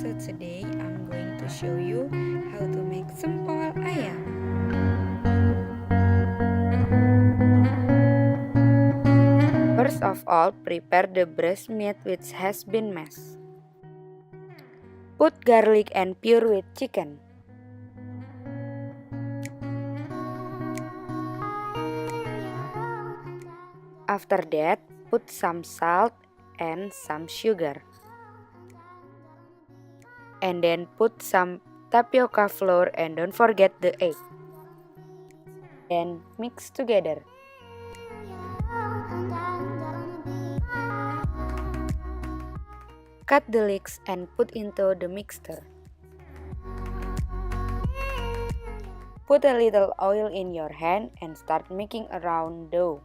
So today I'm going to show you how to make sempol ayam. First of all, prepare the breast meat which has been mashed. Put garlic and pure with chicken. After that, put some salt and some sugar. And then put some tapioca flour and don't forget the egg. Then mix together. Cut the leeks and put into the mixture. Put a little oil in your hand and start making a round dough.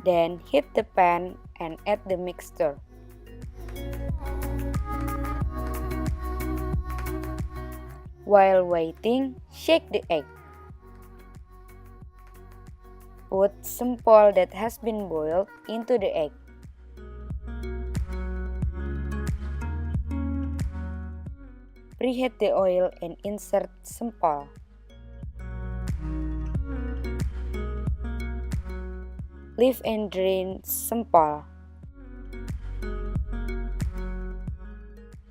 Then heat the pan and add the mixture. While waiting, shake the egg. Put sempol that has been boiled into the egg. Preheat the oil and insert sempol. Leave and drain sempol.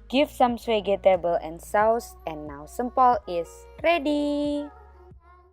Give some vegetable and sauce, and now sempol is ready.